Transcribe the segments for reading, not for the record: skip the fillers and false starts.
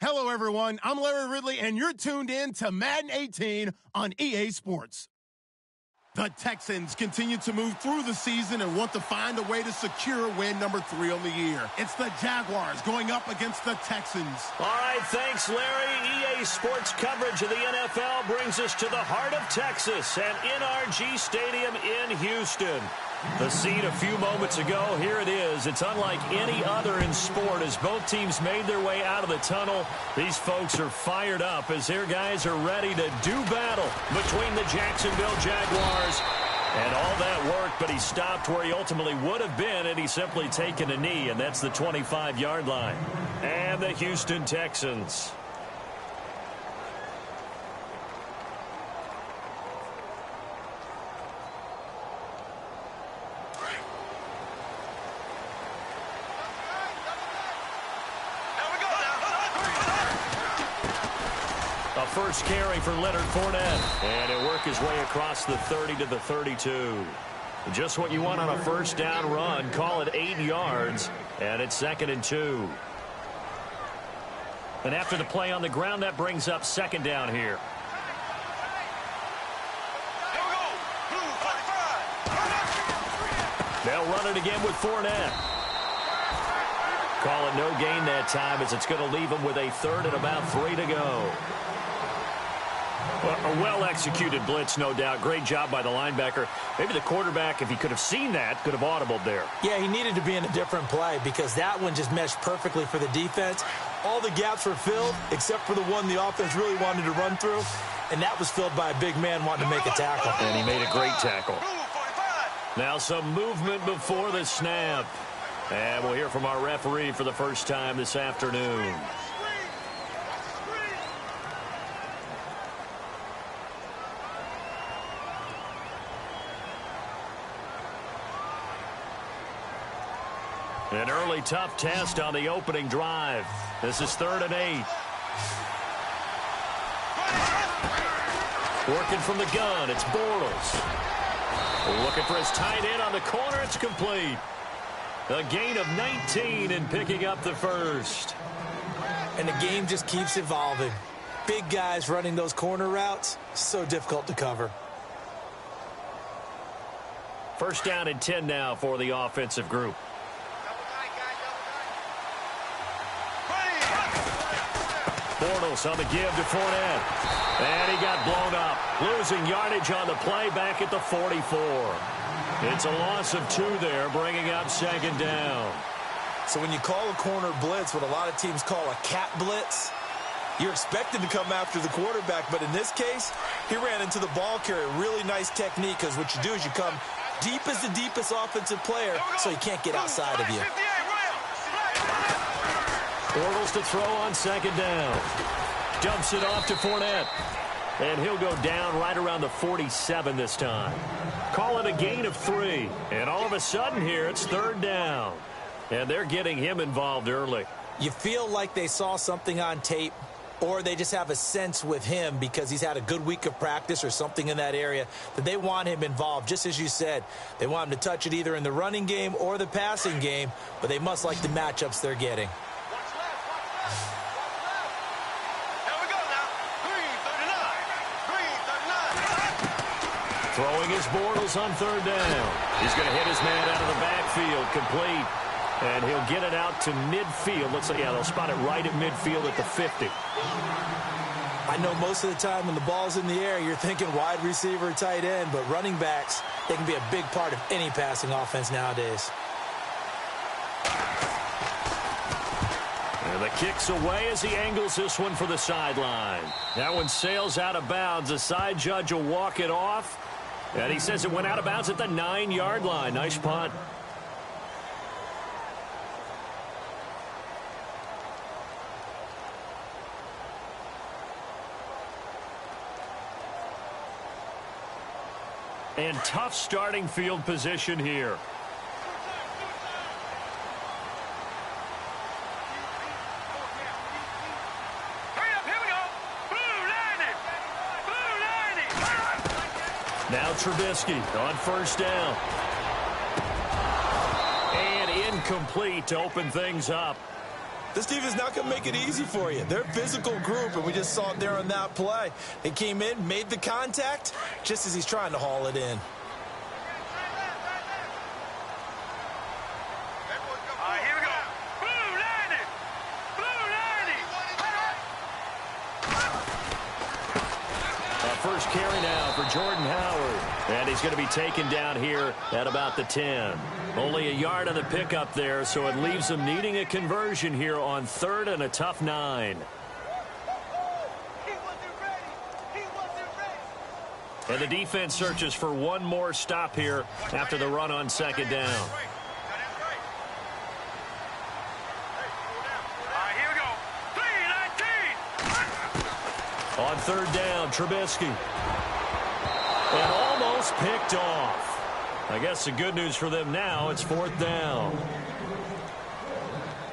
Hello, everyone. I'm Larry Ridley, and you're tuned in to Madden 18 on EA Sports. The Texans continue to move through the season and want to find a way to secure win number 3 on the year. It's the Jaguars going up against the Texans. All right, thanks, Larry. EA Sports coverage of the NFL brings us to the heart of Texas and NRG Stadium in Houston. The scene a few moments ago, here it is. It's unlike any other in sport as both teams made their way out of the tunnel. These folks are fired up as their guys are ready to do battle between the Jacksonville Jaguars. And all that worked, but he stopped where he ultimately would have been had he simply taken a knee, and that's the 25-yard line. And the Houston Texans. First carry for Leonard Fournette. And he'll work his way across the 30 to the 32. Just what you want on a first down run. Call it 8 yards. And it's 2nd and 2. And after the play on the ground, that brings up 2nd down here. They'll run it again with Fournette. Call it no gain that time as it's going to leave him with a 3rd and about 3 to go. A well-executed blitz, no doubt. Great job by the linebacker. Maybe the quarterback, if he could have seen that, could have audibled there. Yeah, he needed to be in a different play because that one just meshed perfectly for the defense. All the gaps were filled except for the one the offense really wanted to run through, and that was filled by a big man wanting to make a tackle. And he made a great tackle. Now some movement before the snap. And we'll hear from our referee for the first time this afternoon. An early tough test on the opening drive. This is 3rd and 8. Working from the gun, it's Bortles. Looking for his tight end on the corner, it's complete. A gain of 19 and picking up the first. And the game just keeps evolving. Big guys running those corner routes, so difficult to cover. First down and 10 now for the offensive group. Bortles on the give to Fournette. And he got blown up. Losing yardage on the play back at the 44. It's a loss of 2 there, bringing up 2nd down. So when you call a corner blitz, what a lot of teams call a cat blitz, you're expected to come after the quarterback. But in this case, he ran into the ball carrier. Really nice technique because what you do is you come deep as the deepest offensive player so he can't get outside of you. Bortles to throw on 2nd down. Dumps it off to Fournette. And he'll go down right around the 47 this time. Call it a gain of 3. And all of a sudden here, it's 3rd down. And they're getting him involved early. You feel like they saw something on tape, or they just have a sense with him because he's had a good week of practice or something in that area that they want him involved. Just as you said, they want him to touch it either in the running game or the passing game, but they must like the matchups they're getting. Throwing his Bortles on 3rd down. He's going to hit his man out of the backfield, complete. And he'll get it out to midfield. Looks like, yeah, they'll spot it right at midfield at the 50. I know most of the time when the ball's in the air, you're thinking wide receiver, tight end, but running backs, they can be a big part of any passing offense nowadays. And the kick's away as he angles this one for the sideline. That one sails out of bounds. The side judge will walk it off. And he says it went out of bounds at the 9-yard line. Nice punt. And tough starting field position here. Now Trubisky on 1st down. And incomplete to open things up. This defense is not going to make it easy for you. They're a physical group, and we just saw it there on that play. They came in, made the contact, just as he's trying to haul it in. Here we go. Blue 90. Blue 90. First carry now for Jordan Howard. And he's going to be taken down here at about the 10. Only a yard on the pickup there, so it leaves them needing a conversion here on 3rd and a tough 9. And the defense searches for one more stop here after the run on 2nd down. Here we go. 3-19. On 3rd down, Trubisky. And almost picked off. I guess the good news for them now, it's 4th down.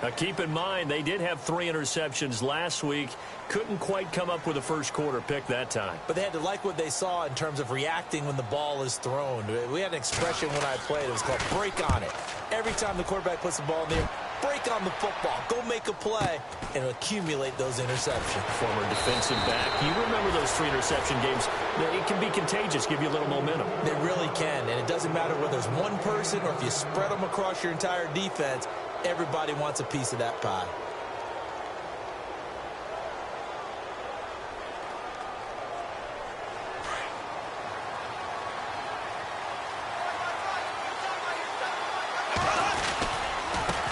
Now keep in mind, they did have 3 interceptions last week. Couldn't quite come up with a first quarter pick that time. But they had to like what they saw in terms of reacting when the ball is thrown. We had an expression when I played. It was called break on it. Every time the quarterback puts the ball in the air, break on the football. Go make a play and accumulate those interceptions. Former defensive back. You remember those 3 interception games. It can be contagious, give you a little momentum. They really can, and it doesn't matter whether it's one person or if you spread them across your entire defense. Everybody wants a piece of that pie.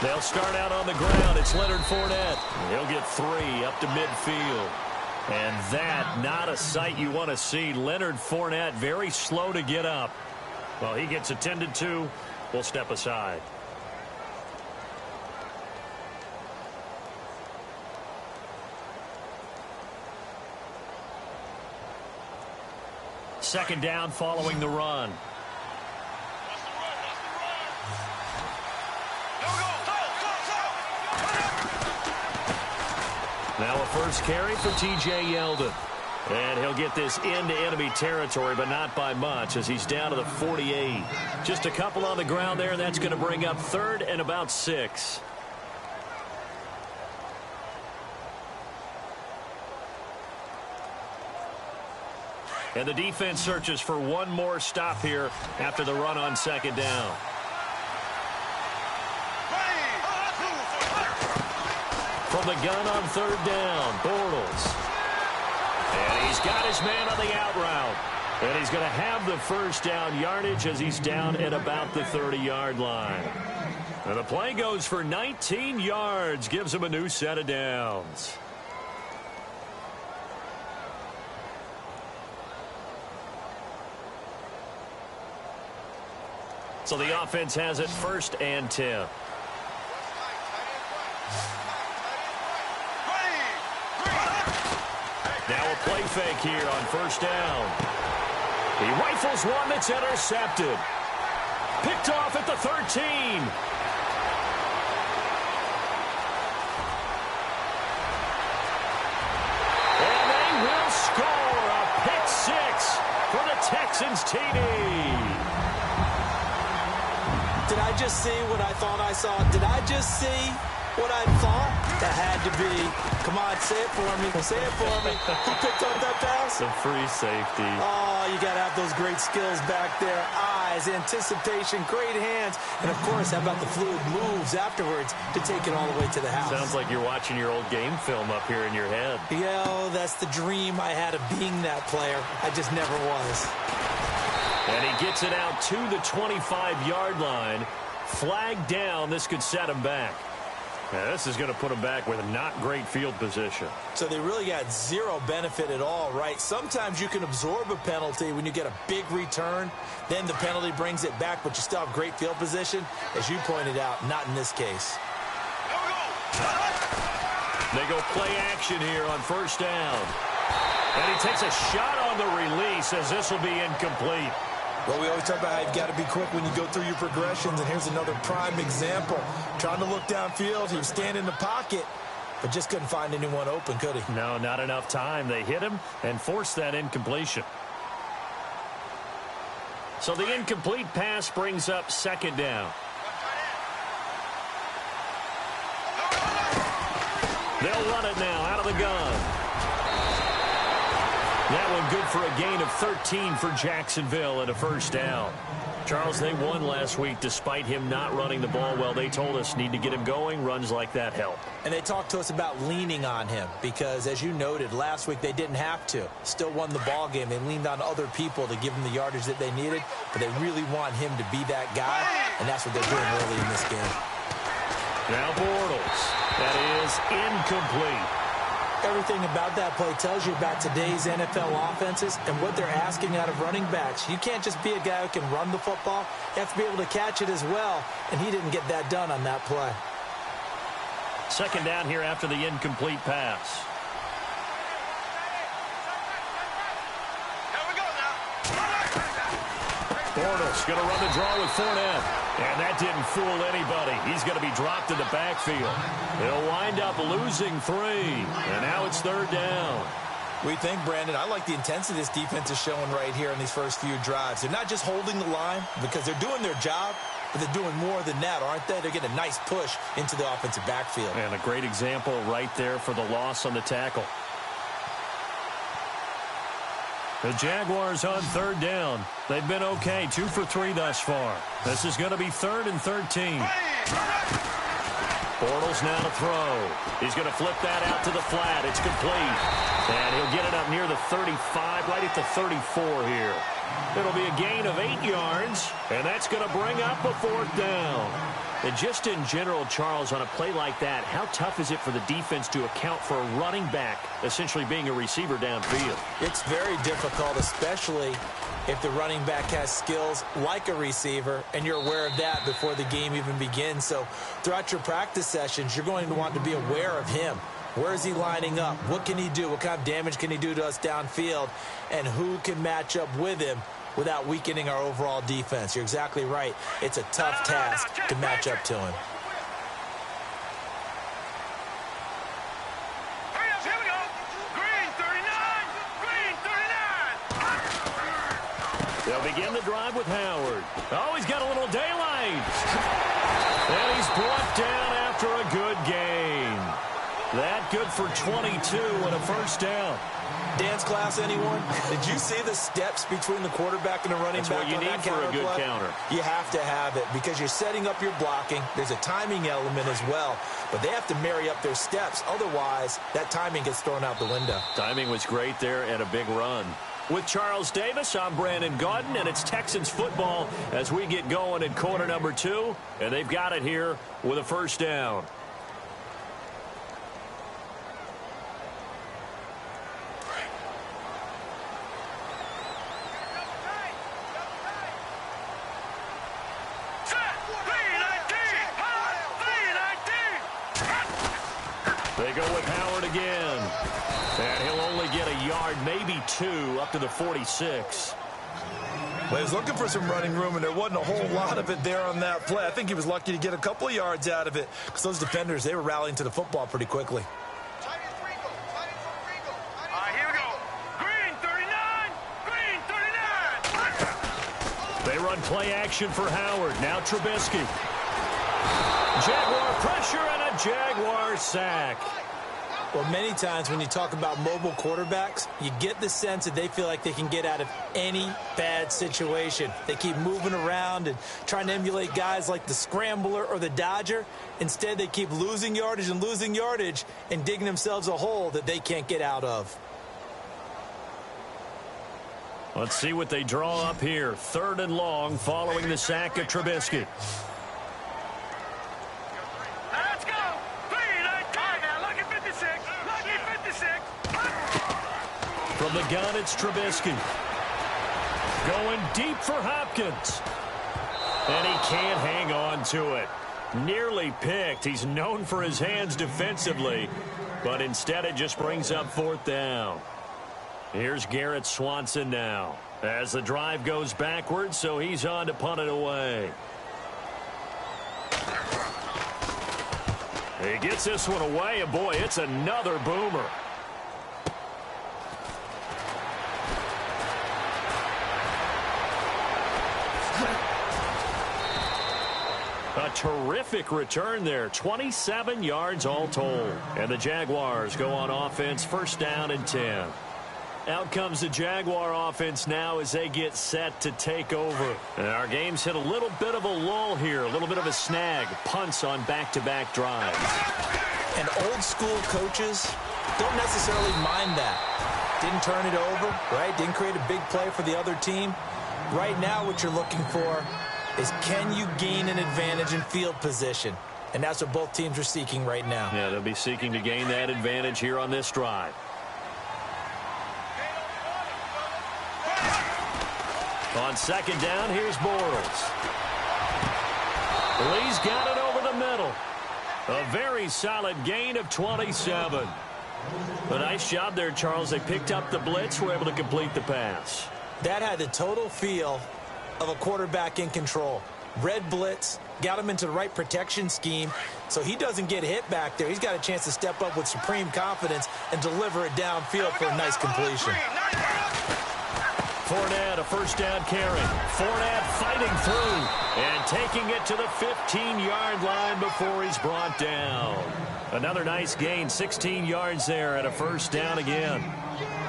They'll start out on the ground. It's Leonard Fournette. He'll get 3 up to midfield. And that, not a sight you want to see. Leonard Fournette very slow to get up. Well, he gets attended to. We'll step aside. Second down following the run. Now a first carry for T.J. Yeldon. And he'll get this into enemy territory, but not by much, as he's down to the 48. Just a couple on the ground there, and that's going to bring up 3rd and about 6. And the defense searches for one more stop here after the run on 2nd down. From the gun on 3rd down, Bortles. And he's got his man on the out route. And he's going to have the first down yardage as he's down at about the 30-yard line. And the play goes for 19 yards, gives him a new set of downs. So the offense has it 1st and 10. Now a play fake here on 1st down. He rifles one that's intercepted. Picked off at the 13. And they will score a pick 6 for the Texans TD. Did I just see what I thought I saw? Did I just see what I thought? That had to be. Come on, say it for me. Say it for me. Who picked up that pass? The free safety. Oh, you got to have those great skills back there. Eyes, anticipation, great hands. And, of course, how about the fluid moves afterwards to take it all the way to the house? Sounds like you're watching your old game film up here in your head. Yeah, that's the dream I had of being that player. I just never was. And he gets it out to the 25-yard line. Flag down. This could set him back. Now, this is going to put him back with a not great field position. So they really got zero benefit at all, right? Sometimes you can absorb a penalty when you get a big return. Then the penalty brings it back, but you still have great field position. As you pointed out, not in this case. They go play action here on 1st down. And he takes a shot on the release as this will be incomplete. Well, we always talk about how you've got to be quick when you go through your progressions, and here's another prime example. Trying to look downfield, he was standing in the pocket, but just couldn't find anyone open, could he? No, not enough time. They hit him and forced that incompletion. So the incomplete pass brings up 2nd down. They'll run it now out of the gun. That one good for a gain of 13 for Jacksonville and a first down. Charles, they won last week despite him not running the ball well. They told us need to get him going. Runs like that help. And they talked to us about leaning on him because, as you noted, last week they didn't have to. Still won the ball game. They leaned on other people to give them the yardage that they needed, but they really want him to be that guy, and that's what they're doing early in this game. Now Bortles. That is incomplete. Everything about that play tells you about today's NFL offenses and what they're asking out of running backs. You can't just be a guy who can run the football. You have to be able to catch it as well, and he didn't get that done on that play. Second down here after the incomplete pass. Bortles going to run the draw with Fournette. And that didn't fool anybody. He's going to be dropped in the backfield. They'll wind up losing 3. And now it's third down. We think, Brandon, I like the intensity this defense is showing right here in these first few drives. They're not just holding the line because they're doing their job, but they're doing more than that, aren't they? They're getting a nice push into the offensive backfield. And a great example right there for the loss on the tackle. The Jaguars on third down. They've been okay, 2 for 3 thus far. This is going to be 3rd and 13. Bortles now to throw. He's going to flip that out to the flat. It's complete. And he'll get it up near the 35, right at the 34 here. It'll be a gain of 8 yards, and that's going to bring up a 4th down. And just in general, Charles, on a play like that, how tough is it for the defense to account for a running back essentially being a receiver downfield? It's very difficult, especially if the running back has skills like a receiver, and you're aware of that before the game even begins. So throughout your practice sessions, you're going to want to be aware of him. Where is he lining up? What can he do? What kind of damage can he do to us downfield? And who can match up with him without weakening our overall defense? You're exactly right. It's a tough task to match up to him. Here we go. Green 39. Green 39. They'll begin the drive with Howard. Oh, he's got a little daylight. And he's brought down after a good game. That good for 22 and a first down. Dance class, anyone? Did you see the steps between the quarterback and the running back? That's what you need for a good counter. You have to have it because you're setting up your blocking. There's a timing element as well, but they have to marry up their steps. Otherwise, that timing gets thrown out the window. Timing was great there and a big run. With Charles Davis, I'm Brandon Gaudin, and it's Texans football as we get going in quarter number 2, and they've got it here with a first down. They go with Howard again. And he'll only get a yard, maybe 2, up to the 46. Well, he was looking for some running room, and there wasn't a whole lot of it there on that play. I think he was lucky to get a couple of yards out of it because those defenders, they were rallying to the football pretty quickly. Here we go. Green 39. Green 39. They run play action for Howard. Now Trubisky. Jaguar pressure and a Jaguar sack. Well, many times when you talk about mobile quarterbacks, you get the sense that they feel like they can get out of any bad situation. They keep moving around and trying to emulate guys like the Scrambler or the Dodger. Instead, they keep losing yardage and digging themselves a hole that they can't get out of. Let's see what they draw up here. 3rd and long following the sack of Trubisky. Let's go. Green 19. Now lucky 56. Lucky 56. From the gun, it's Trubisky. Going deep for Hopkins. And he can't hang on to it. Nearly picked. He's known for his hands defensively, but instead it just brings up 4th down. Here's Garrett Swanson now as the drive goes backwards, so he's on to punt it away. He gets this one away, and boy, it's another boomer. A terrific return there. 27 yards all told. And the Jaguars go on offense, first down and 10. Out comes the Jaguar offense now as they get set to take over. And our game's hit a little bit of a lull here, a little bit of a snag. Punts on back-to-back drives. And old school coaches don't necessarily mind that. Didn't turn it over, right? Didn't create a big play for the other team. Right now what you're looking for is, can you gain an advantage in field position? And that's what both teams are seeking right now. Yeah, they'll be seeking to gain that advantage here on this drive. On second down, here's Bortles. Lee's got it over the middle. A very solid gain of 27. A nice job there, Charles. They picked up the blitz, were able to complete the pass. That had the total feel of a quarterback in control. Red blitz, got him into the right protection scheme, so he doesn't get hit back there. He's got a chance to step up with supreme confidence and deliver it downfield for a nice completion. Fournette, a first down carry. Fournette fighting through and taking it to the 15-yard line before he's brought down. Another nice gain, 16 yards there and a first down again.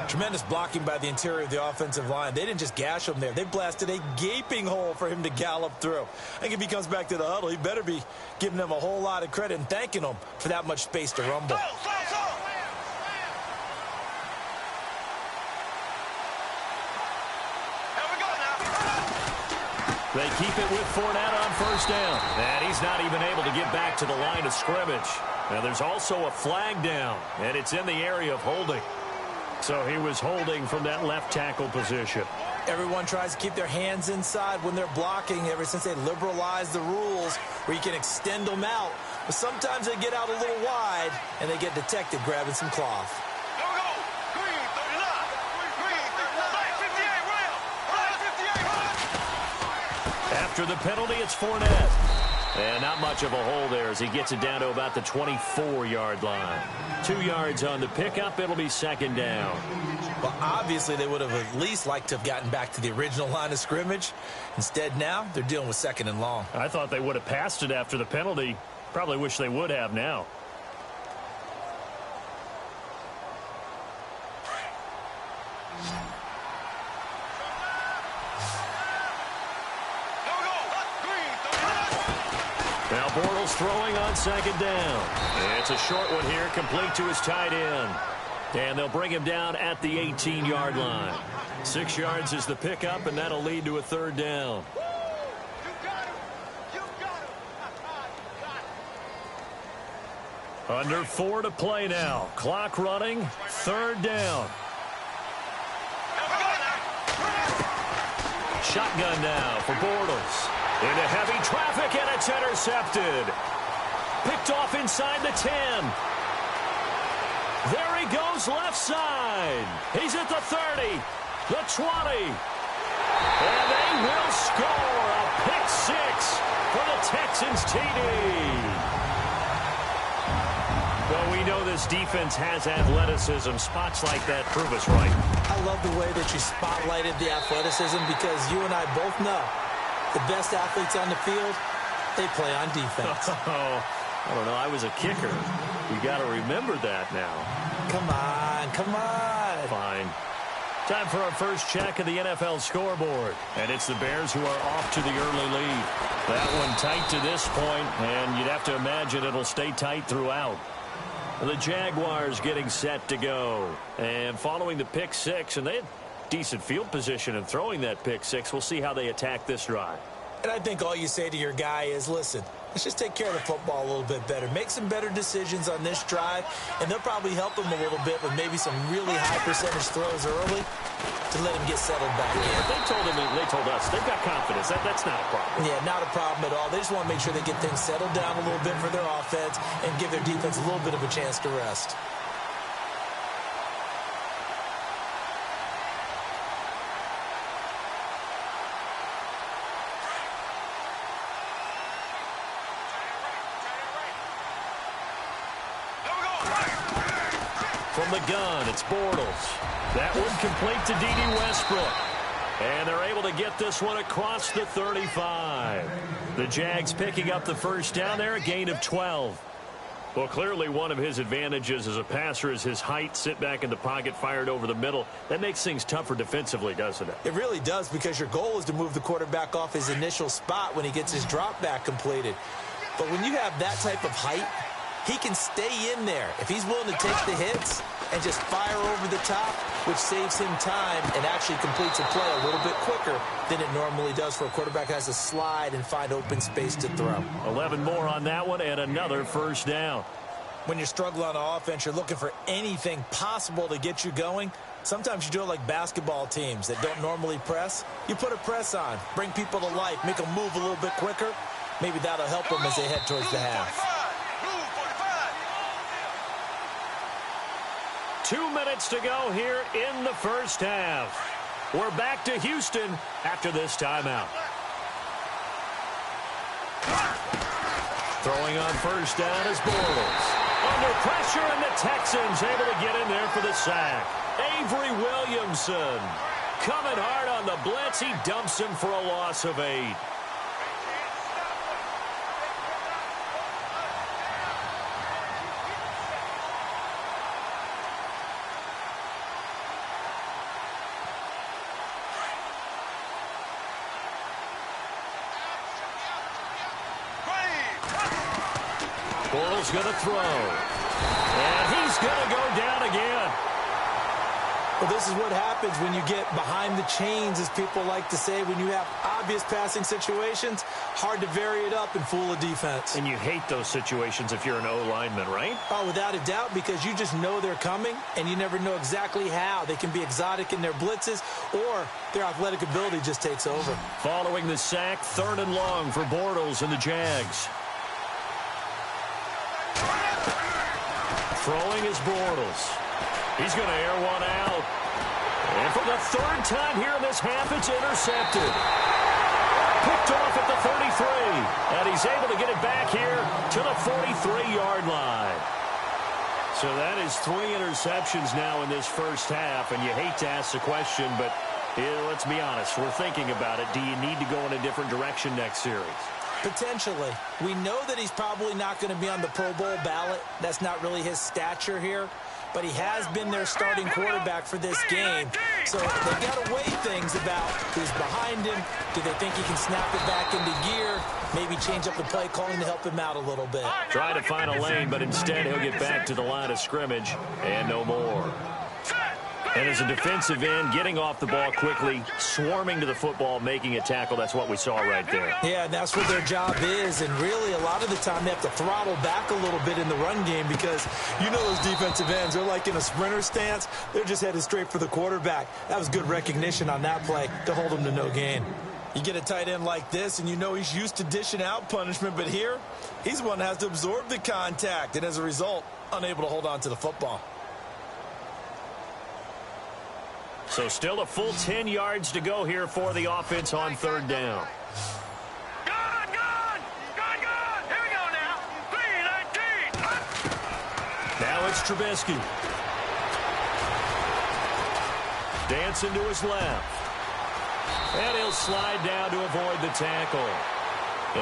Tremendous blocking by the interior of the offensive line. They didn't just gash him there. They blasted a gaping hole for him to gallop through. I think if he comes back to the huddle, he better be giving them a whole lot of credit and thanking them for that much space to rumble. They keep it with Fournette on first down. And he's not even able to get back to the line of scrimmage. Now there's also a flag down, and it's in the area of holding. So he was holding from that left tackle position. Everyone tries to keep their hands inside when they're blocking ever since they liberalized the rules where you can extend them out. But sometimes they get out a little wide, and they get detected grabbing some cloth. After the penalty, it's Fournette. And not much of a hole there as he gets it down to about the 24-yard line. 2 yards on the pickup. It'll be second down. Well, obviously, they would have at least liked to have gotten back to the original line of scrimmage. Instead, now they're dealing with second and long. I thought they would have passed it after the penalty. Probably wish they would have now. Now Bortles throwing on second down. It's a short one here, complete to his tight end. And they'll bring him down at the 18-yard line. 6 yards is the pickup, and that'll lead to a third down. Under 4 to play now. Clock running. Third down. Shotgun now for Bortles. Into heavy traffic, and it's intercepted. Picked off inside the 10. There he goes left side. He's at the 30, the 20. And they will score a pick six for the Texans TD. Well, we know this defense has athleticism. Spots like that prove us right. I love the way that you spotlighted the athleticism because you and I both know the best athletes on the field, they play on defense. Oh, I don't know. I was a kicker. You got to remember that now. Come on, come on. Fine. Time for our first check of the NFL scoreboard. And it's the Bears who are off to the early lead. That one tight to this point, and you'd have to imagine it'll stay tight throughout. The Jaguars getting set to go. And following the pick six, and they had decent field position in throwing that pick six. We'll see how they attack this drive. And I think all you say to your guy is, listen, let's just take care of the football a little bit better. Make some better decisions on this drive, and they'll probably help him a little bit with maybe some really high percentage throws early to let him get settled back in. They told us they've got confidence. That's not a problem. Yeah, not a problem at all. They just want to make sure they get things settled down a little bit for their offense and give their defense a little bit of a chance to rest. From the gun, it's Bortles. That one complete to D.D. Westbrook. And they're able to get this one across the 35. The Jags picking up the first down there, a gain of 12. Well, clearly one of his advantages as a passer is his height. Sit back in the pocket, fired over the middle. That makes things tougher defensively, doesn't it? It really does, because your goal is to move the quarterback off his initial spot when he gets his drop back completed. But when you have that type of height, he can stay in there. If he's willing to take the hits and just fire over the top, which saves him time and actually completes a play a little bit quicker than it normally does for a quarterback who has to slide and find open space to throw. 11 more on that one and another first down. When you're struggling on offense, you're looking for anything possible to get you going. Sometimes you do it like basketball teams that don't normally press. You put a press on, bring people to life, make them move a little bit quicker. Maybe that'll help them as they head towards the half. 2 minutes to go here in the first half. We're back to Houston after this timeout. Throwing on first down is Bortles. Under pressure, and the Texans able to get in there for the sack. Avery Williamson coming hard on the blitz. He dumps him for a loss of 8. Bortles going to throw. And he's going to go down again. Well, this is what happens when you get behind the chains, as people like to say. When you have obvious passing situations, hard to vary it up and fool a defense. And you hate those situations if you're an O-lineman, right? Oh, without a doubt, because you just know they're coming, and you never know exactly how. They can be exotic in their blitzes, or their athletic ability just takes over. Following the sack, 3rd and long for Bortles and the Jags. Throwing is Bortles. He's going to air one out. And for the 3rd time here in this half, it's intercepted. Picked off at the 33. And he's able to get it back here to the 43-yard line. So that is 3 interceptions now in this first half. And you hate to ask the question, but let's be honest. We're thinking about it. Do you need to go in a different direction next series? Potentially. We know that he's probably not going to be on the Pro Bowl ballot. That's not really his stature here. But he has been their starting quarterback for this game. So they've got to weigh things about who's behind him. Do they think he can snap it back into gear? Maybe change up the play calling to help him out a little bit. Try to find a lane, but instead he'll get back to the line of scrimmage and no more. And as a defensive end, getting off the ball quickly, swarming to the football, making a tackle, that's what we saw right there. Yeah, and that's what their job is. And really, a lot of the time, they have to throttle back a little bit in the run game because you know those defensive ends, they're like in a sprinter stance. They're just headed straight for the quarterback. That was good recognition on that play to hold him to no gain. You get a tight end like this, and you know he's used to dishing out punishment. But here, he's the one that has to absorb the contact. And as a result, unable to hold on to the football. So still a full 10 yards to go here for the offense on 3rd down. Gone! Here we go now. 3-19. Now it's Trubisky. Dancing to his left. And he'll slide down to avoid the tackle.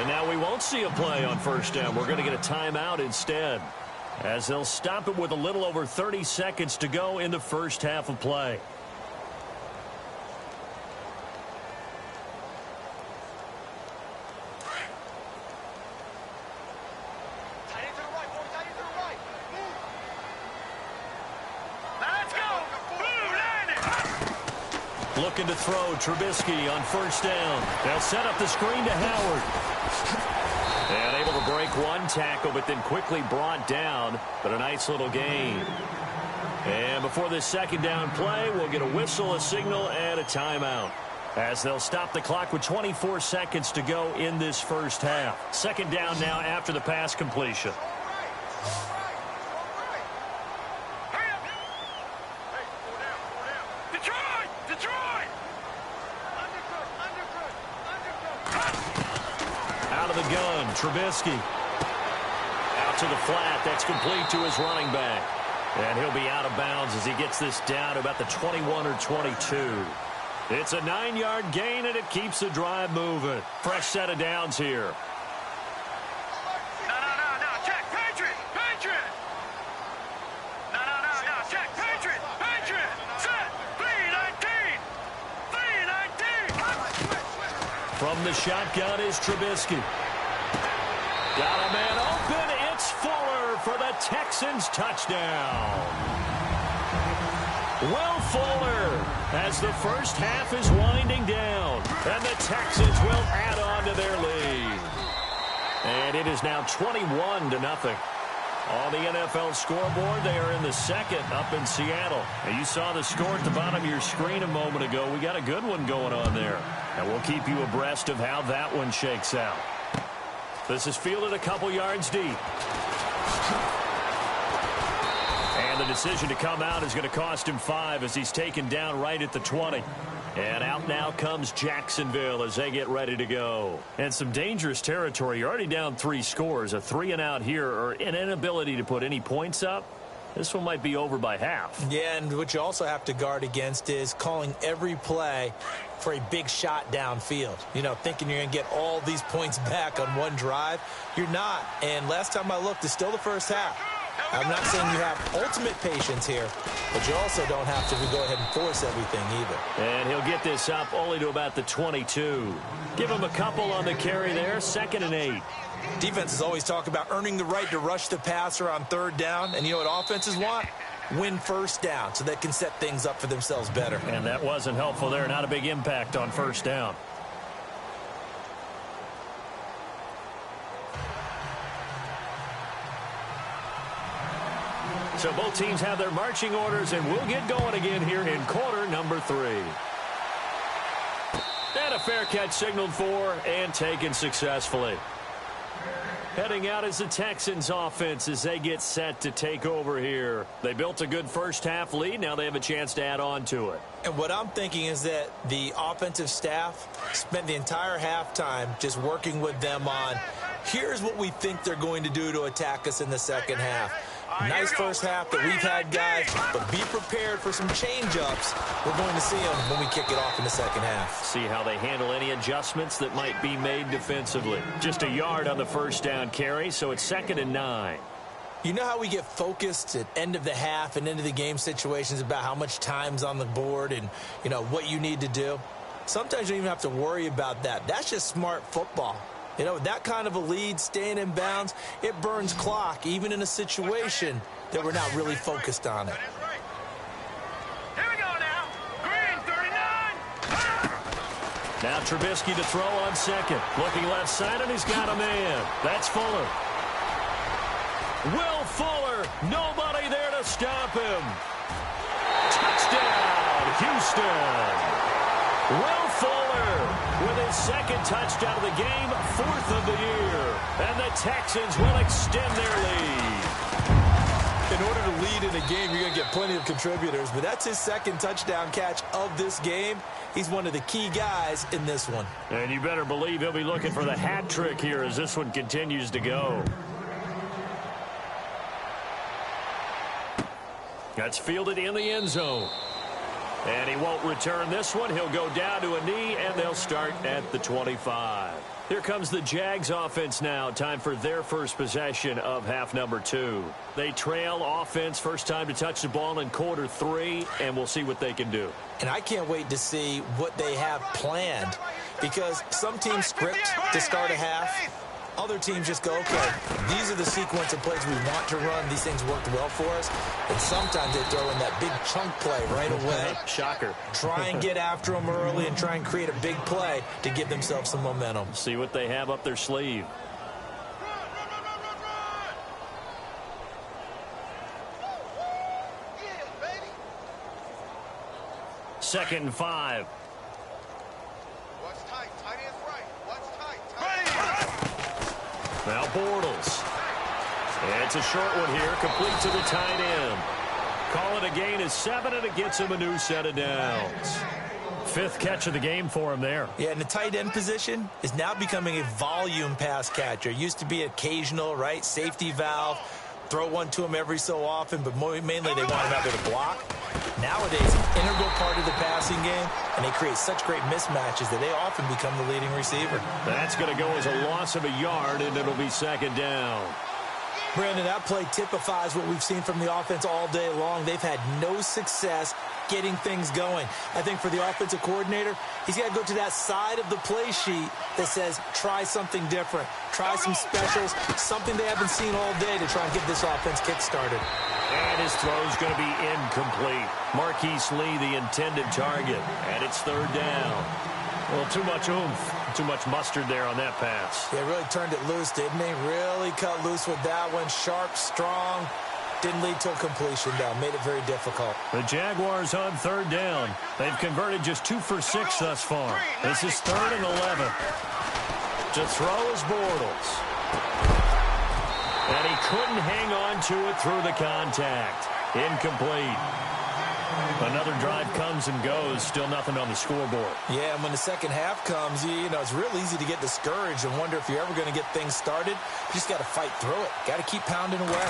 And now we won't see a play on 1st down. We're going to get a timeout instead, as they'll stop it with a little over 30 seconds to go in the first half of play. Looking to throw, Trubisky on 1st down. They'll set up the screen to Howard. And able to break one tackle, but then quickly brought down. But a nice little gain. And before this 2nd down play, we'll get a whistle, a signal, and a timeout, as they'll stop the clock with 24 seconds to go in this first half. 2nd down now after the pass completion. Trubisky out to the flat. That's complete to his running back. And he'll be out of bounds as he gets this down to about the 21 or 22. It's a 9-yard gain, and it keeps the drive moving. Fresh set of downs here. No. Check. Patriot. No. Check. Patriot. Set. 3-19. From the shotgun is Trubisky. Got a man open. It's Fuller for the Texans touchdown. Will Fuller, as the first half is winding down, and the Texans will add on to their lead. And it is now 21-0. On the NFL scoreboard, they are in the second up in Seattle. And you saw the score at the bottom of your screen a moment ago. We got a good one going on there. And we'll keep you abreast of how that one shakes out. This is fielded a couple yards deep. And the decision to come out is going to cost him 5 as he's taken down right at the 20. And out now comes Jacksonville as they get ready to go. And some dangerous territory. You're already down 3 scores. A 3-and-out here, or an inability to put any points up. This one might be over by half. Yeah, and what you also have to guard against is calling every play for a big shot downfield. You know, thinking you're going to get all these points back on one drive. You're not. And last time I looked, it's still the first half. I'm not saying you have ultimate patience here, but you also don't have to go ahead and force everything either. And he'll get this up only to about the 22. Give him a couple on the carry there, 2nd and 8. Defenses always talk about earning the right to rush the passer on 3rd down, and you know what offenses want? Win 1st down so they can set things up for themselves better. And that wasn't helpful there. Not a big impact on 1st down. So both teams have their marching orders, and we'll get going again here in quarter number 3. And a fair catch signaled for and taken successfully. Heading out is the Texans offense as they get set to take over here. They built a good first half lead. Now they have a chance to add on to it. And what I'm thinking is that the offensive staff spent the entire halftime just working with them on, here's what we think they're going to do to attack us in the second half. Nice first half that we've had, guys, but be prepared for some change-ups. We're going to see them when we kick it off in the second half. See how they handle any adjustments that might be made defensively. Just a yard on the first down carry, so it's 2nd and 9. You know how we get focused at end of the half and end of the game situations about how much time's on the board and, you know, what you need to do? Sometimes you don't even have to worry about that. That's just smart football. You know, that kind of a lead, staying in bounds, it burns clock, even in a situation that we're not really focused on it. Here we go now. Green, 39. Now Trubisky to throw on 2nd. Looking left side, and he's got a man. That's Fuller. Will Fuller, nobody there to stop him. Touchdown, Houston. Will Fuller with his 2nd touchdown of the game, 4th of the year. And the Texans will extend their lead. In order to lead in a game, you're going to get plenty of contributors, but that's his 2nd touchdown catch of this game. He's one of the key guys in this one. And you better believe he'll be looking for the hat trick here as this one continues to go. That's fielded in the end zone. And he won't return this one. He'll go down to a knee, and they'll start at the 25. Here comes the Jags offense now. Time for their first possession of half number 2. They trail offense, first time to touch the ball in quarter 3, and we'll see what they can do. And I can't wait to see what they have planned, because some teams script to start a half. Other teams just go, okay, these are the sequence of plays we want to run. These things worked well for us. And sometimes they throw in that big chunk play right away. Shocker. Try and get after them early and try and create a big play to give themselves some momentum. See what they have up their sleeve. Second and 5. What's tight? Tight ends right. What's tight? Now Bortles. It's a short one here, complete to the tight end. Call it a gain of 7, and it gets him a new set of downs. 5th catch of the game for him there. Yeah, and the tight end position is now becoming a volume pass catcher. Used to be occasional, right? Safety valve. throw one to him every so often, but mainly they want him out there to block. Nowadays, an integral part of the passing game, and they create such great mismatches that they often become the leading receiver. That's going to go as a loss of a yard, and it'll be second down. Brandon, that play typifies what we've seen from the offense all day long. They've had no success getting things going. I think for the offensive coordinator, he's got to go to that side of the play sheet that says, try something different. Try some specials, something they haven't seen all day to try and get this offense kick-started. And his throw's going to be incomplete. Marquise Lee, the intended target, and it's third down. Well, too much oomph, too much mustard there on that pass. Yeah, really turned it loose, didn't he? Really cut loose with that one. Sharp, strong. Didn't lead to a completion, though. Made it very difficult. The Jaguars on third down. They've converted just 2 for 6 thus far. This is 3rd and 11. To throw is Bortles. And he couldn't hang on to it through the contact. Incomplete. Another drive comes and goes. Still nothing on the scoreboard. Yeah, and when the second half comes, you know, it's real easy to get discouraged and wonder if you're ever going to get things started. You just got to fight through it. Got to keep pounding away.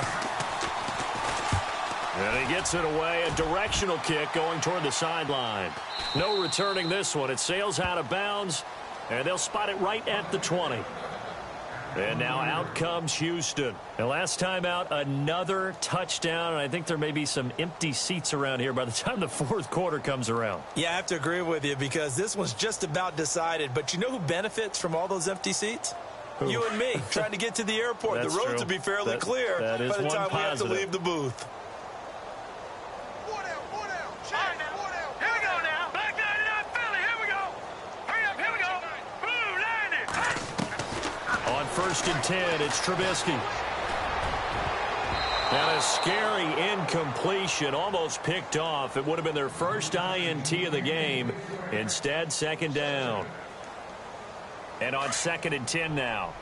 And he gets it away. A directional kick going toward the sideline. No returning this one. It sails out of bounds, and they'll spot it right at the 20. And now out comes Houston. And last time out, another touchdown. And I think there may be some empty seats around here by the time the fourth quarter comes around. Yeah, I have to agree with you because this one's just about decided. But you know who benefits from all those empty seats? Who? You and me, trying to get to the airport. The roads will be fairly clear by the time we have to leave the booth. First and 10, it's Trubisky. And a scary incompletion, almost picked off. It would have been their first INT of the game. Instead, second down. And on 2nd and 10 now.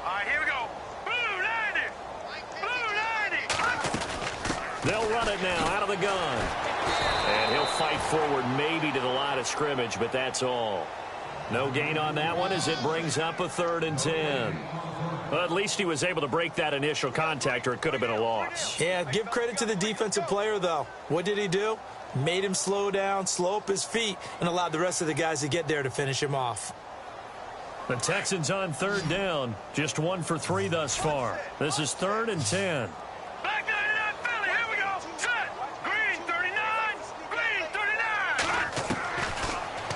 All right, here we go. Blue 90. Blue 90. They'll run it now out of the gun. And he'll fight forward maybe to the line of scrimmage, but that's all. No gain on that one as it brings up a 3rd and 10. Well, at least he was able to break that initial contact, or it could have been a loss. Yeah, give credit to the defensive player, though. What did he do? Made him slow down, slow up his feet, and allowed the rest of the guys to get there to finish him off. The Texans on 3rd down. Just 1 for 3 thus far. This is 3rd and 10.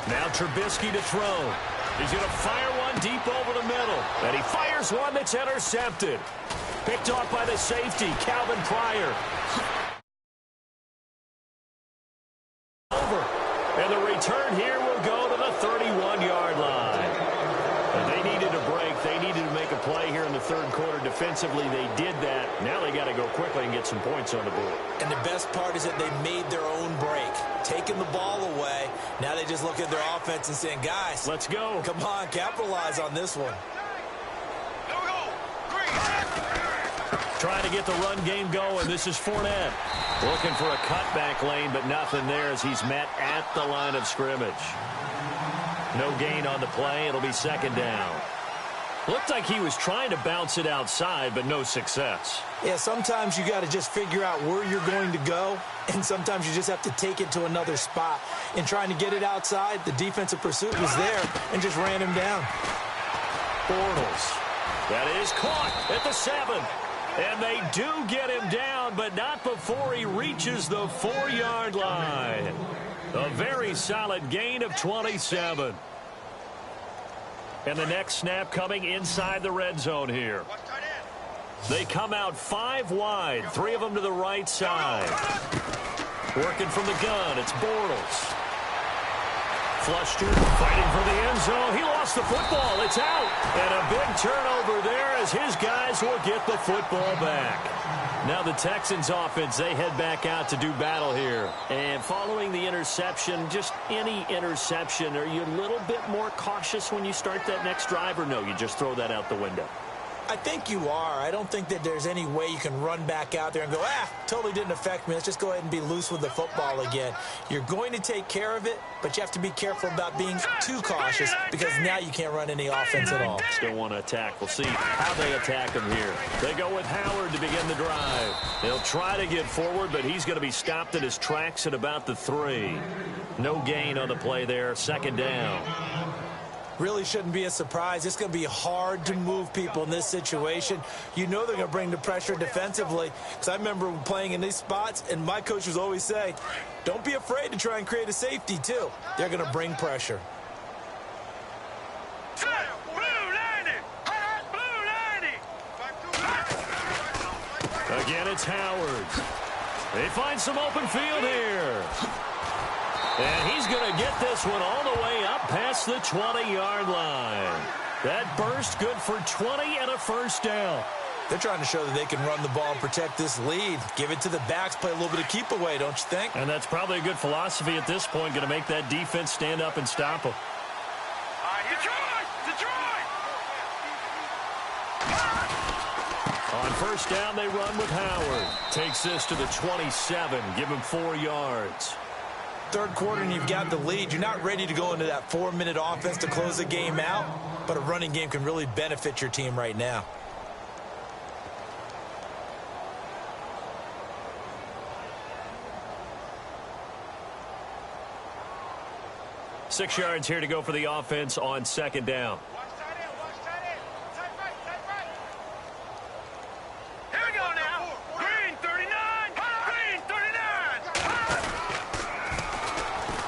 Now Trubisky to throw. He's going to fire one deep over the middle. And he fires one that's intercepted. Picked off by the safety, Calvin Pryor. Over. And the return here will go to the 31-yard line. And they needed a break. They needed to make a play here in the 3rd quarter. Defensively, they did that. Now they got to go quickly and get some points on the board. And the best part is that they made their own break. Taking the ball away. Now they just look at their offense and saying, guys, let's go. Come on, capitalize on this one. Trying to get the run game going. This is Fournette. Looking for a cutback lane, but nothing there as he's met at the line of scrimmage. No gain on the play. It'll be 2nd down. Looked like he was trying to bounce it outside, but no success. Yeah, sometimes you got to just figure out where you're going to go, and sometimes you just have to take it to another spot. In trying to get it outside, the defensive pursuit was there and just ran him down. Bortles. That is caught at the 7. And they do get him down, but not before he reaches the 4-yard line. A very solid gain of 27. And the next snap coming inside the red zone here. They come out 5 wide, 3 of them to the right side. Working from the gun, it's Bortles. Fluster fighting for the end zone. He lost the football. It's out. And a big turnover there as his guys will get the football back. Now the Texans offense, they head back out to do battle here. And following the interception, just any interception, are you a little bit more cautious when you start that next drive, or no, you just throw that out the window? I think you are. I don't think that there's any way you can run back out there and go, totally didn't affect me. Let's just go ahead and be loose with the football again. You're going to take care of it, but you have to be careful about being too cautious because now you can't run any offense at all. Still want to attack. We'll see how they attack him here. They go with Howard to begin the drive. They'll try to get forward, but he's going to be stopped in his tracks at about the 3. No gain on the play there. Second down. Really shouldn't be a surprise. It's going to be hard to move people in this situation. You know they're going to bring the pressure defensively. Because I remember playing in these spots, and my coaches always say, don't be afraid to try and create a safety, too. They're going to bring pressure. Again, it's Howard. They find some open field here. And he's going to get this one all the way up past the 20-yard line. That burst good for 20 and a first down. They're trying to show that they can run the ball and protect this lead. Give it to the backs, play a little bit of keep away, don't you think? And that's probably a good philosophy at this point, going to make that defense stand up and stop them. On first down, they run with Howard. Takes this to the 27, give him 4 yards. Third quarter and you've got the lead. You're not ready to go into that 4-minute offense to close the game out, but a running game can really benefit your team right now. Six yards here to go for the offense on second down.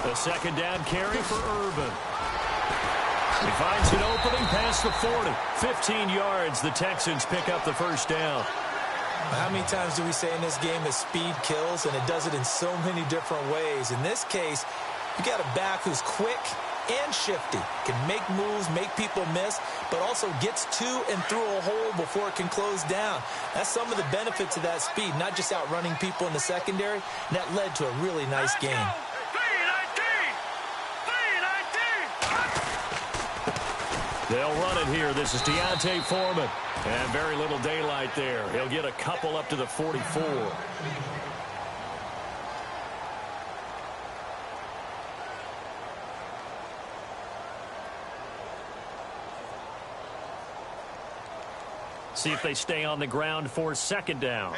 The second down carry for Urban. He finds an opening past the 40. 15 yards, the Texans pick up the first down. How many times do we say in this game that speed kills, and it does it in so many different ways? In this case, you got a back who's quick and shifty, can make moves, make people miss, but also gets to and through a hole before it can close down. That's some of the benefits of that speed, not just outrunning people in the secondary, and that led to a really nice game. They'll run it here. This is Deontay Foreman. And very little daylight there. He'll get a couple up to the 44. See if they stay on the ground for second down.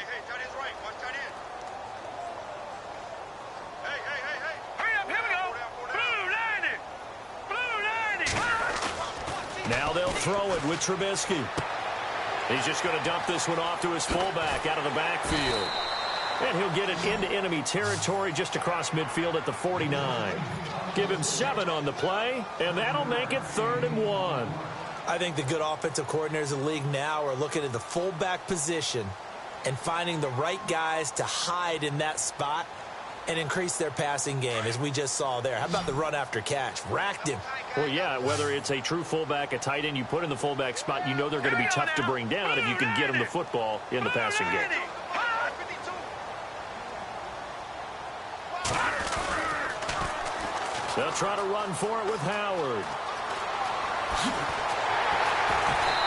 Now they'll throw it with Trubisky. He's just going to dump this one off to his fullback out of the backfield. And he'll get it into enemy territory just across midfield at the 49. Give him 7 on the play, and that'll make it 3rd and 1. I think the good offensive coordinators in the league now are looking at the fullback position and finding the right guys to hide in that spot and increase their passing game, as we just saw there. How about the run after catch? Racked him. Well, yeah, whether it's a true fullback, a tight end you put in the fullback spot, you know they're going to be tough to bring down if you can get them the football in the passing game. They'll try to run for it with Howard.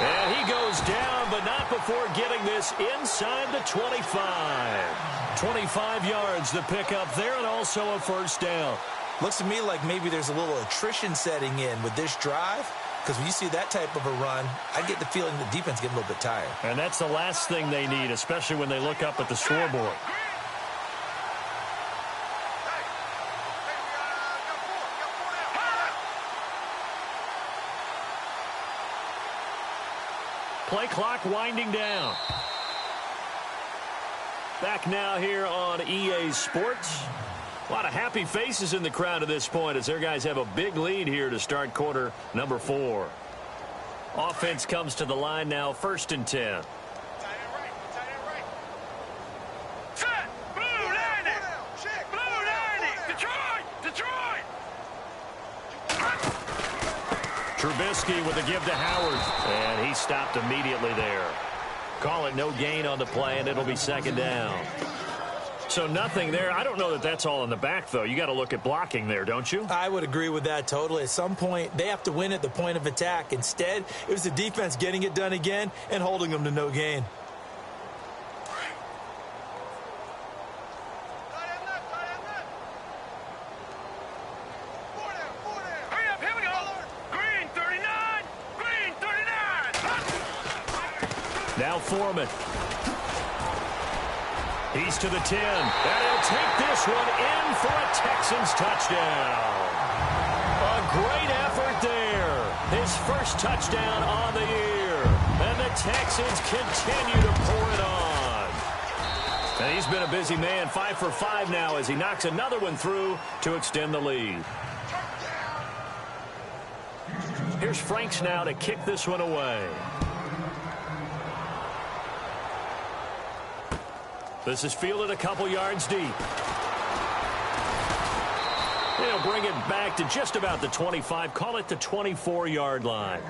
And he goes down, but not before getting this inside the 25. 25 yards to pick up there, and also a first down. Looks to me like maybe there's a little attrition setting in with this drive, because when you see that type of a run, I get the feeling the defense getting a little bit tired. And that's the last thing they need, especially when they look up at the scoreboard. Play clock winding down. Back now here on EA Sports. A lot of happy faces in the crowd at this point as their guys have a big lead here to start quarter number 4. Offense comes to the line now, 1st and 10. Trubisky with a give to Howard, and he stopped immediately there. Call it no gain on the play, and it'll be second down. So nothing there. I don't know that that's all in the back, though. You got to look at blocking there, don't you? I would agree with that totally. At some point, they have to win at the point of attack. Instead, it was the defense getting it done again and holding them to no gain. Now Foreman. He's to the 10. And he'll take this one in for a Texans touchdown. A great effort there. His first touchdown on the year. And the Texans continue to pour it on. And he's been a busy man. 5 for 5 now as he knocks another one through to extend the lead. Here's Franks now to kick this one away. This is fielded a couple yards deep. They'll bring it back to just about the 25, call it the 24-yard line.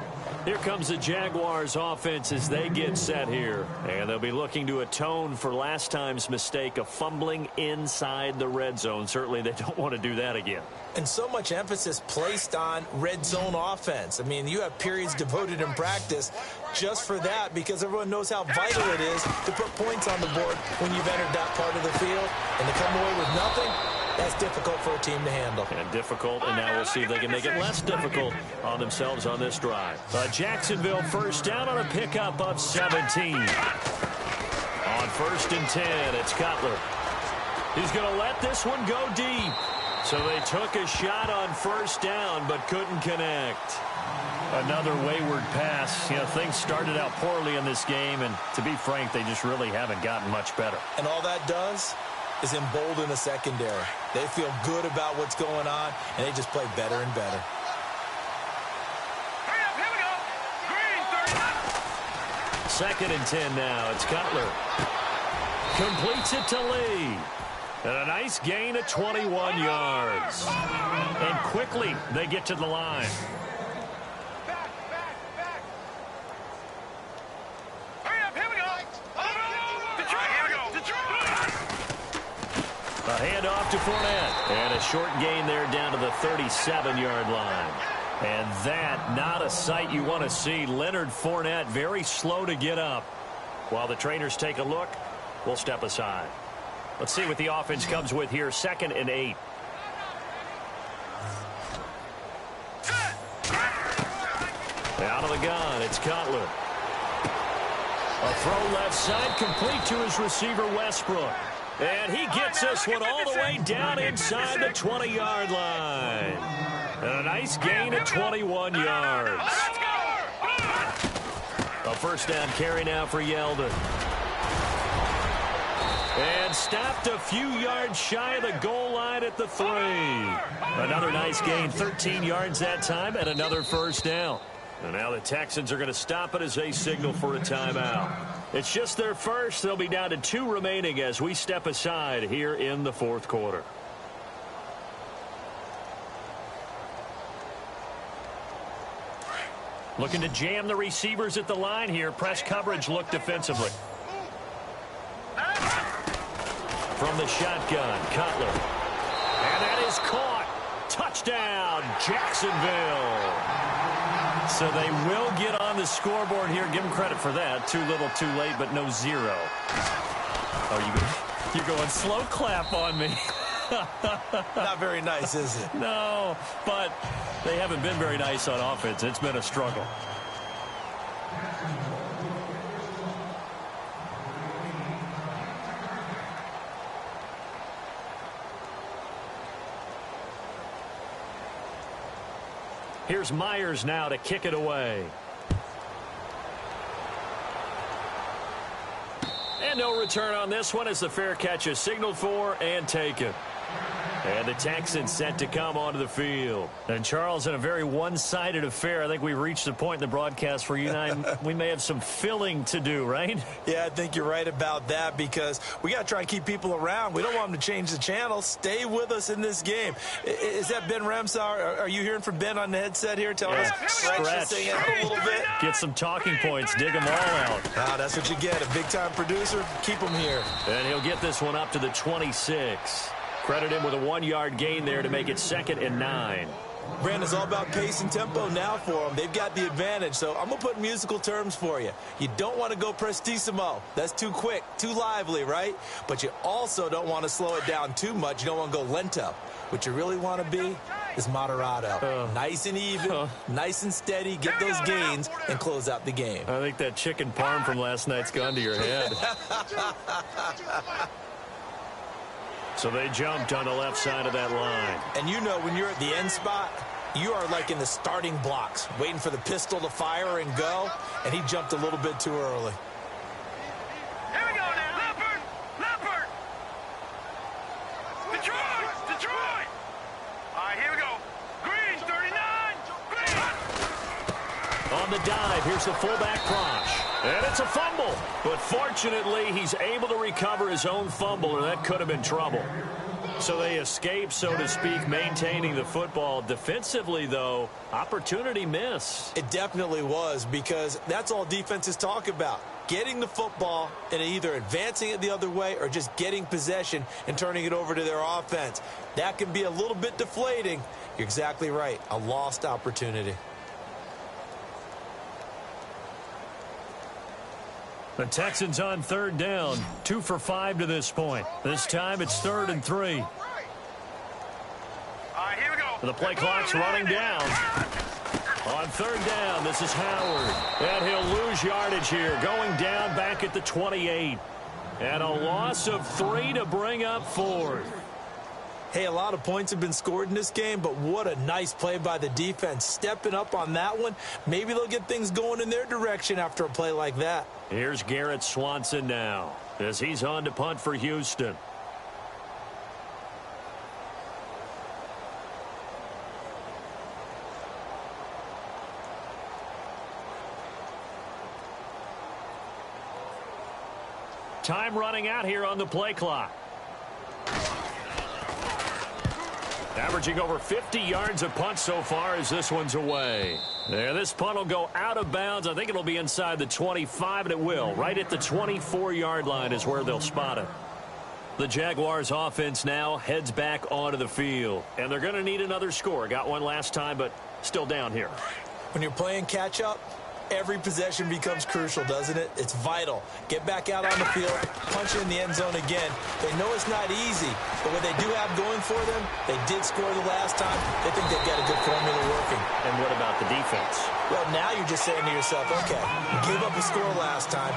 Here comes the Jaguars offense as they get set here. And they'll be looking to atone for last time's mistake of fumbling inside the red zone. Certainly they don't want to do that again. And so much emphasis placed on red zone offense. I mean, you have periods devoted in practice just for that because everyone knows how vital it is to put points on the board when you've entered that part of the field. And to come away with nothing, that's difficult for a team to handle. And difficult, and now we'll see if they can make it less difficult on themselves on this drive. Jacksonville first down on a pickup of 17. On 1st and 10, it's Cutler. He's going to let this one go deep. So they took a shot on 1st down, but couldn't connect. Another wayward pass. You know, things started out poorly in this game, and to be frank, they just really haven't gotten much better. And all that does is embolden a secondary. They feel good about what's going on, and they just play better and better. Hurry up, here we go. Green, 2nd and 10 now. It's Cutler. Completes it to Lee. And a nice gain of 21 yards. And quickly they get to the line. Back. Hurry up, here we go. Detroit, here we go. Detroit. A handoff to Fournette. And a short gain there down to the 37-yard line. And that, not a sight you want to see. Leonard Fournette very slow to get up. While the trainers take a look, we'll step aside. Let's see what the offense comes with here. 2nd and 8. Out of the gun, it's Cutler. A throw left side, complete to his receiver, Westbrook. And he gets this one all the way down inside the 20-yard line. And a nice gain of 21 yards. A 1st down carry now for Yeldon. And stopped a few yards shy of the goal line at the 3. Another nice gain, 13 yards that time, and another 1st down. And now the Texans are going to stop it as they signal for a timeout. It's just their first. They'll be down to 2 remaining as we step aside here in the 4th quarter. Looking to jam the receivers at the line here. Press coverage look defensively. From the shotgun, Cutler. And that is caught. Touchdown, Jacksonville. So they will get on the scoreboard here. Give them credit for that. Too little, too late, but no 0. Oh, you're going slow clap on me. Not very nice, is it? No, but they haven't been very nice on offense. It's been a struggle. Here's Myers now to kick it away. And no return on this one as the fair catch is signaled for and taken. And the Texans set to come onto the field. And, Charles, in a very one-sided affair, I think we've reached the point in the broadcast where you and I, we may have some filling to do, right? Yeah, I think you're right about that because we got to try and keep people around. We don't want them to change the channel. Stay with us in this game. Is that Ben Remsauer? Are you hearing from Ben on the headset here? Telling us stretch this thing out a little bit? Get some talking points. Dig them all out. Ah, that's what you get. A big-time producer. Keep them here. And he'll get this one up to the 26. Credit him with a 1-yard gain there to make it 2nd and 9. Brandon, it's all about pace and tempo now for them. They've got the advantage, so I'm going to put musical terms for you. You don't want to go prestissimo. That's too quick, too lively, right? But you also don't want to slow it down too much. You don't want to go lento. What you really want to be is moderato. Nice and even, nice and steady. Get those gains and close out the game. I think that chicken parm from last night's gone to your head. So they jumped on the left side of that line. And you know when you're at the end spot, you are like in the starting blocks, waiting for the pistol to fire and go, and he jumped a little bit too early. Here we go now. Leopard! Leopard! Detroit! All right, here we go. Green, 39! Green! On the dive, here's the fullback Prosh. And it's a fumble. But fortunately, he's able to recover his own fumble, or that could have been trouble. So they escape, so to speak, maintaining the football. Defensively, though, opportunity miss. It definitely was, because that's all defenses talk about. Getting the football and either advancing it the other way or just getting possession and turning it over to their offense. That can be a little bit deflating. You're exactly right. A lost opportunity. The Texans on 3rd down, 2 for 5 to this point. This time it's 3rd and 3. All right, here we go. The play clock's running down. On 3rd down, this is Howard. And he'll lose yardage here, going down back at the 28. And a loss of 3 to bring up 4th. Hey, a lot of points have been scored in this game, but what a nice play by the defense. Stepping up on that one, maybe they'll get things going in their direction after a play like that. Here's Garrett Swanson now, as he's on to punt for Houston. Time running out here on the play clock. Averaging over 50 yards a punt so far as this one's away. There, this punt will go out of bounds. I think it'll be inside the 25, and it will. Right at the 24-yard line is where they'll spot it. The Jaguars offense now heads back onto the field. And they're going to need another score. Got one last time, but still down here. When you're playing catch-up, every possession becomes crucial, doesn't it? It's vital. Get back out on the field, punch in the end zone again. They know it's not easy, but what they do have going for them, they did score the last time. They think they've got a good formula working. And what about the defense? Well, now you're just saying to yourself, okay, we gave up a score last time.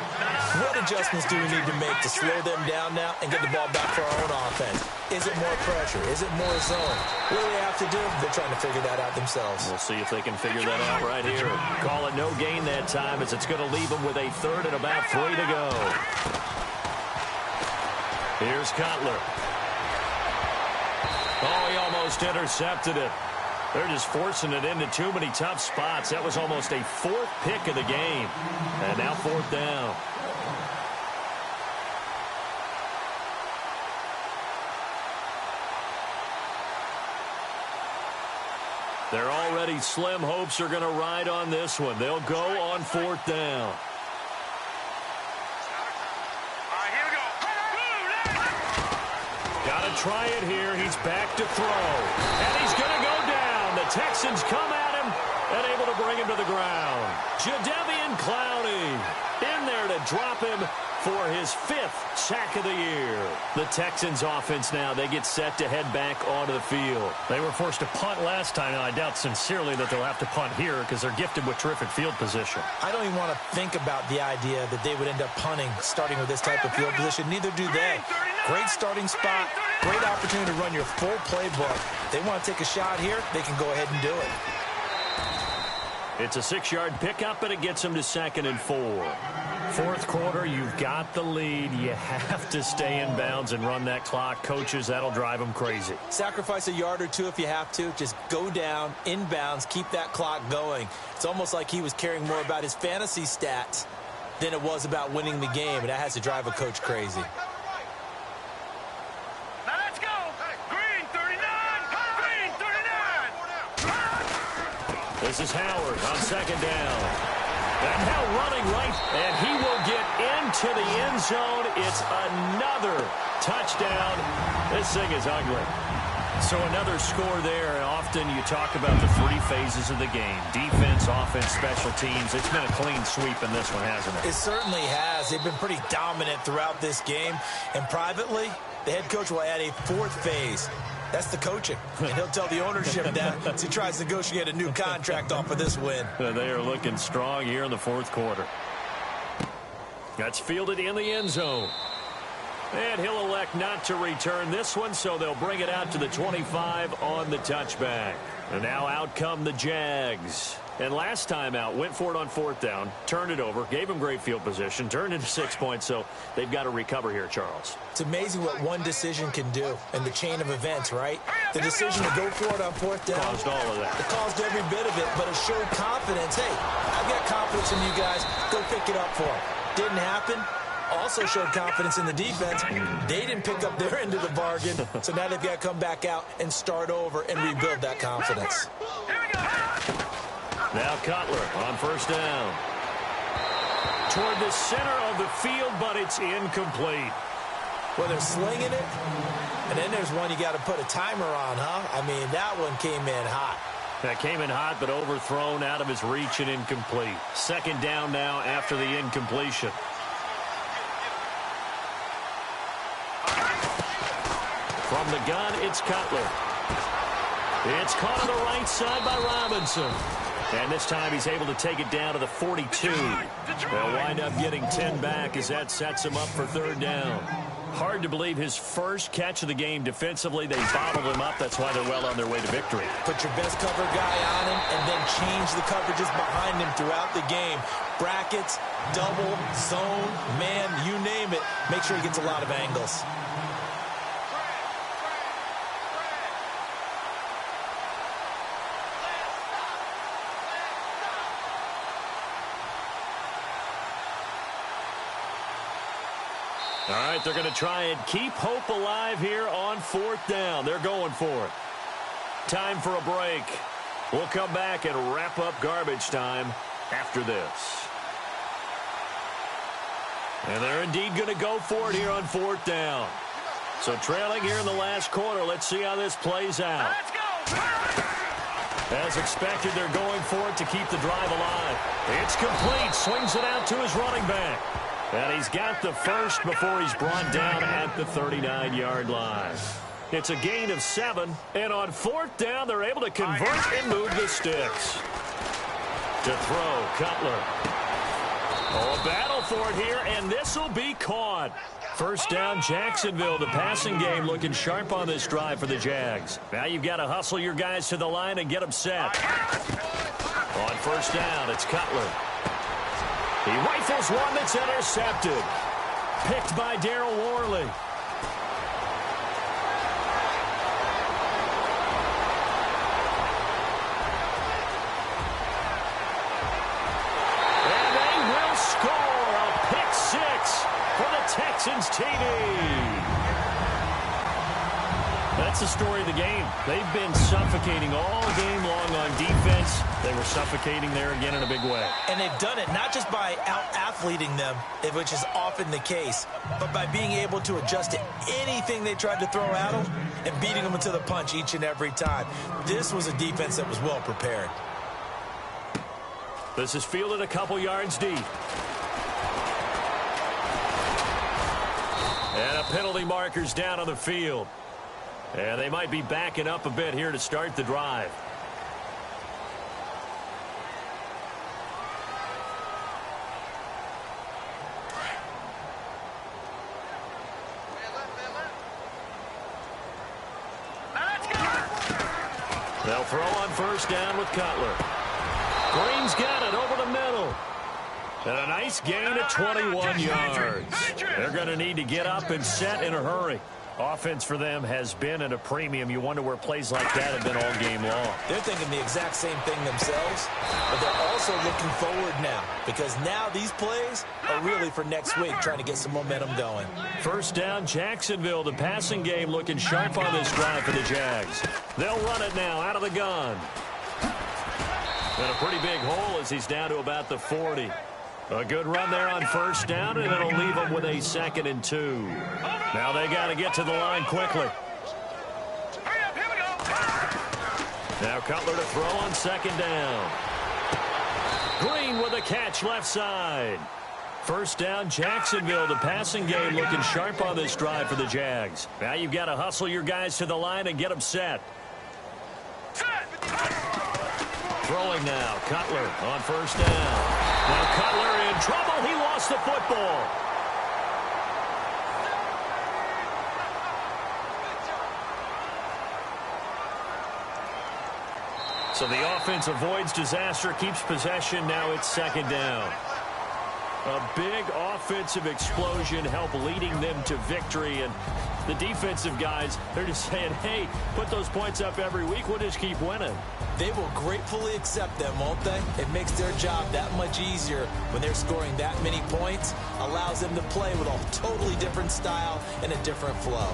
What adjustments do we need to make to slow them down now and get the ball back for our own offense? Is it more pressure? Is it more zone? What do they have to do? They're trying to figure that out themselves. We'll see if they can figure that out right here. Call it no gain that time, as it's going to leave them with a 3rd and about 3 to go. Here's Cutler. Oh, he almost intercepted it. They're just forcing it into too many tough spots. That was almost a 4th pick of the game. And now 4th down. Their already slim hopes are going to ride on this one. They'll go on 4th down. Got to try it here. He's back to throw. And he's going to go down. The Texans come at him and able to bring him to the ground. Jadeveon Clowney in there to drop him for his 5th sack of the year. The Texans offense now, they get set to head back onto the field. They were forced to punt last time. Now, I doubt sincerely that they'll have to punt here because they're gifted with terrific field position. I don't even want to think about the idea that they would end up punting starting with this type of field position. Neither do they. Great starting spot, great opportunity to run your full playbook. They want to take a shot here, they can go ahead and do it. It's a 6-yard pickup, and it gets him to 2nd and 4. Fourth quarter, you've got the lead. You have to stay in bounds and run that clock. Coaches, that'll drive them crazy. Sacrifice a yard or two if you have to. Just go down, in bounds, keep that clock going. It's almost like he was caring more about his fantasy stats than it was about winning the game, and that has to drive a coach crazy. Now let's go. Green 39. Green 39. This is Howard on 2nd down. And now running right, and he will get into the end zone. It's another touchdown. This thing is ugly. So another score there, and often you talk about the 3 phases of the game. Defense, offense, special teams. It's been a clean sweep in this one, hasn't it? It certainly has. They've been pretty dominant throughout this game. And privately, the head coach will add a 4th phase. That's the coaching. And he'll tell the ownership that as he tries to negotiate a new contract off of this win. They are looking strong here in the 4th quarter. That's fielded in the end zone. And he'll elect not to return this one, so they'll bring it out to the 25 on the touchback. And now out come the Jags. And last time out, went for it on 4th down, turned it over, gave him great field position, turned into 6 points, so they've got to recover here, Charles. It's amazing what one decision can do in the chain of events, right? The decision to go for it on 4th down. Caused all of that. It caused every bit of it, but it showed confidence. Hey, I've got confidence in you guys. Go pick it up for them. Didn't happen. Also showed confidence in the defense. They didn't pick up their end of the bargain, so now they've got to come back out and start over and rebuild that confidence. Here we go. Now Cutler on 1st down. Toward the center of the field, but it's incomplete. Well, they're slinging it, and then there's one you got to put a timer on, huh? I mean, that one came in hot. That came in hot, but overthrown, out of his reach and incomplete. 2nd down now after the incompletion. From the gun, it's Cutler. It's caught on the right side by Robinson. And this time he's able to take it down to the 42. They'll wind up getting 10 back as that sets him up for 3rd down. Hard to believe his first catch of the game defensively. They bottled him up. That's why they're well on their way to victory. Put your best cover guy on him and then change the coverages behind him throughout the game. Brackets, double, zone, man, you name it. Make sure he gets a lot of angles. All right, they're going to try and keep hope alive here on 4th down. They're going for it. Time for a break. We'll come back and wrap up garbage time after this. And they're indeed going to go for it here on 4th down. So trailing here in the last quarter. Let's see how this plays out. Let's go. As expected, they're going for it to keep the drive alive. It's complete. Swings it out to his running back. And he's got the first before he's brought down at the 39-yard line. It's a gain of 7. And on 4th down, they're able to convert and move the sticks. To throw, Cutler. Oh, a battle for it here, and this will be caught. 1st down, Jacksonville. The passing game looking sharp on this drive for the Jags. Now you've got to hustle your guys to the line and get them set. On 1st down, it's Cutler. He rifles one that's intercepted. Picked by Darryl Worley. And they will score a pick 6 for the Texans TD. That's the story of the game. They've been suffocating all game long on defense. They were suffocating there again in a big way. And they've done it not just by out-athleting them, which is often the case, but by being able to adjust to anything they tried to throw at them and beating them into the punch each and every time. This was a defense that was well prepared. This is fielded a couple yards deep. And a penalty marker's down on the field. And they might be backing up a bit here to start the drive. Now let's go. They'll throw on 1st down with Cutler. Green's got it over the middle. And a nice gain of 21 yards. They're going to need to get up and set in a hurry. Offense for them has been at a premium. You wonder where plays like that have been all game long. They're thinking the exact same thing themselves, but they're also looking forward now because now these plays are really for next week, trying to get some momentum going. First down, Jacksonville. The passing game looking sharp on this drive for the Jags. They'll run it now out of the gun. And a pretty big hole as he's down to about the 40. A good run there on first down, and it'll leave them with a 2nd and 2. Now they got to get to the line quickly. Now Cutler to throw on 2nd down. Green with a catch left side. First down, Jacksonville. The passing game looking sharp on this drive for the Jags. Now you've got to hustle your guys to the line and get them set. Throwing now, Cutler on first down. Now Cutler in trouble. He lost the football. So the offense avoids disaster, keeps possession. Now it's 2nd down. A big offensive explosion helped leading them to victory. And the defensive guys, they're just saying, hey, put those points up every week. We'll just keep winning. They will gratefully accept them, won't they? It makes their job that much easier when they're scoring that many points. Allows them to play with a totally different style and a different flow.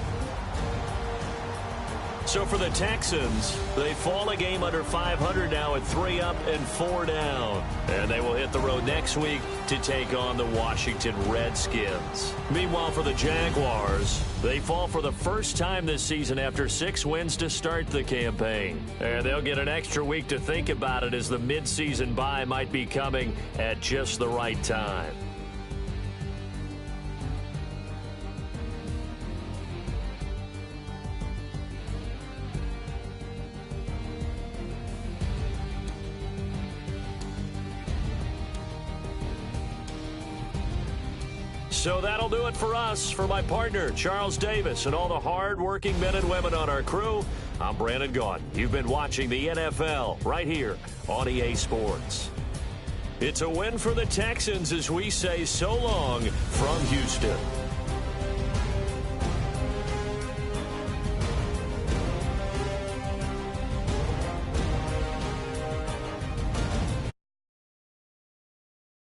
So for the Texans, they fall a game under 500 now at 3 up and 4 down. And they will hit the road next week to take on the Washington Redskins. Meanwhile, for the Jaguars, they fall for the first time this season after 6 wins to start the campaign. And they'll get an extra week to think about it as the midseason bye might be coming at just the right time. So that'll do it for us. For my partner, Charles Davis, and all the hard-working men and women on our crew, I'm Brandon Gaudin. You've been watching the NFL right here on EA Sports. It's a win for the Texans as we say so long from Houston.